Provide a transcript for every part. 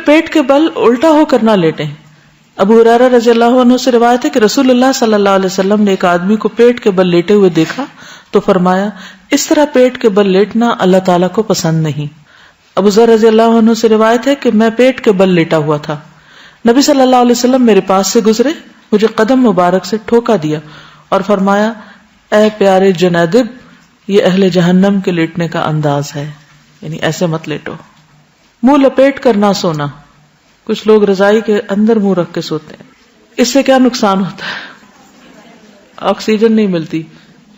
پیٹ کے بل الٹا ہو کر نہ لیٹیں. ابو ہریرہ رضی اللہ عنہ سے روایت ہے کہ رسول اللہ صلی اللہ علیہ وسلم نے ایک آدمی کو پیٹ کے بل لیٹے ہوئے دیکھا تو فرمایا اس طرح پیٹ کے بل لیٹنا اللہ تعالیٰ کو پسند نہیں. ابو ذر رضی اللہ عنہ سے روایت ہے کہ میں پیٹ کے بل لیٹا ہوا تھا, نبی صلی اللہ علیہ وسلم میرے پاس سے گزرے, مجھے قدم مبارک سے ٹھوکا دیا اور فرمایا اے پیارے جنیدب, یہ اہل جہنم کے لیٹنے کا انداز ہے, یعنی ایسے مت لیٹو. منہ لپیٹ کر نہ سونا. کچھ لوگ رضائی کے اندر منہ رکھ کے سوتے ہیں, اس سے کیا نقصان ہوتا ہے؟ آکسیجن نہیں ملتی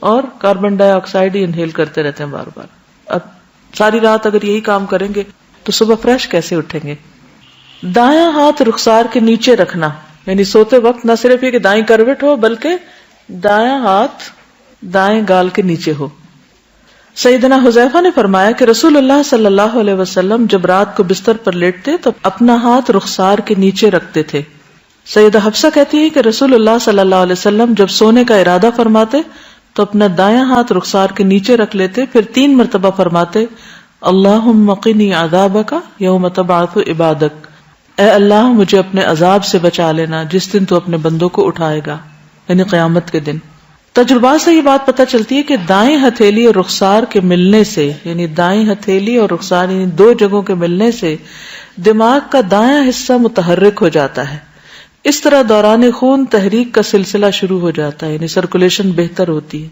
اور کاربن ڈائی آکسائڈ ہی انہیل کرتے رہتے ہیں بار بار. اب ساری رات اگر یہی کام کریں گے تو صبح فریش کیسے اٹھیں گے؟ دایاں ہاتھ رخسار کے نیچے رکھنا, یعنی سوتے وقت نہ صرف یہ کہ دائیں کروٹ ہو بلکہ دایاں ہاتھ دائیں گال کے نیچے ہو. سیدنا حذیفہ نے فرمایا کہ رسول اللہ صلی اللہ علیہ وسلم جب رات کو بستر پر لیٹتے تو اپنا ہاتھ رخسار کے نیچے رکھتے تھے. سیدہ حفصہ کہتی ہے کہ رسول اللہ صلی اللہ علیہ وسلم جب سونے کا ارادہ فرماتے تو اپنا دایاں ہاتھ رخسار کے نیچے رکھ لیتے, پھر 3 مرتبہ فرماتے اللہم قنی عذابک یوم تبعث عبادک, اے اللہ مجھے اپنے عذاب سے بچا لینا جس دن تو اپنے بندوں کو اٹھائے گا, یعنی قیامت کے دن. تجربات سے یہ بات پتہ چلتی ہے کہ دائیں ہتھیلی اور رخسار کے ملنے سے, یعنی دائیں ہتھیلی اور رخسار یعنی 2 جگہوں کے ملنے سے دماغ کا دایاں حصہ متحرک ہو جاتا ہے. اس طرح دوران خون تحریک کا سلسلہ شروع ہو جاتا ہے, یعنی سرکولیشن بہتر ہوتی ہے.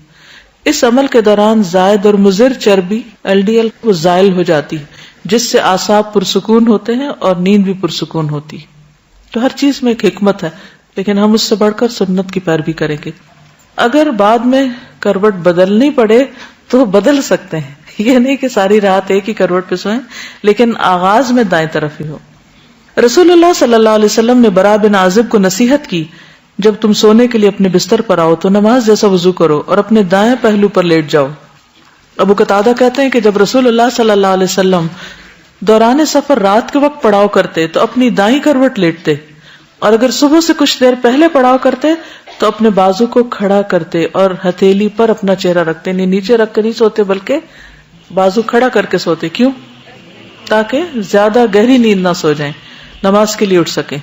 اس عمل کے دوران زائد اور مضر چربی LDL وہ زائل ہو جاتی ہے, جس سے اعصاب پرسکون ہوتے ہیں اور نیند بھی پرسکون ہوتی. تو ہر چیز میں ایک حکمت ہے, لیکن ہم اس سے بڑھ کر سنت کی پیروی کریں گے. اگر بعد میں کروٹ بدلنی پڑے تو بدل سکتے ہیں, یہ نہیں کہ ساری رات ایک ہی کروٹ پہ سوئیں, لیکن آغاز میں دائیں طرف ہی ہو. رسول اللہ صلی اللہ علیہ وسلم نے برا بن عازب کو نصیحت کی جب تم سونے کے لیے اپنے بستر پر آؤ تو نماز جیسا وضو کرو اور اپنے دائیں پہلو پر لیٹ جاؤ. ابو قتادہ کہتے ہیں کہ جب رسول اللہ صلی اللہ علیہ وسلم دوران سفر رات کے وقت پڑاؤ کرتے تو اپنی دائیں کروٹ لیٹتے, اور اگر صبح سے کچھ دیر پہلے پڑاؤ کرتے تو اپنے بازو کو کھڑا کرتے اور ہتھیلی پر اپنا چہرہ رکھتے, نہیں نیچے رکھ کے نہیں سوتے بلکہ بازو کھڑا کر کے سوتے. کیوں؟ تاکہ زیادہ گہری نیند نہ سو جائیں, نماز کے لیے اٹھ سکیں.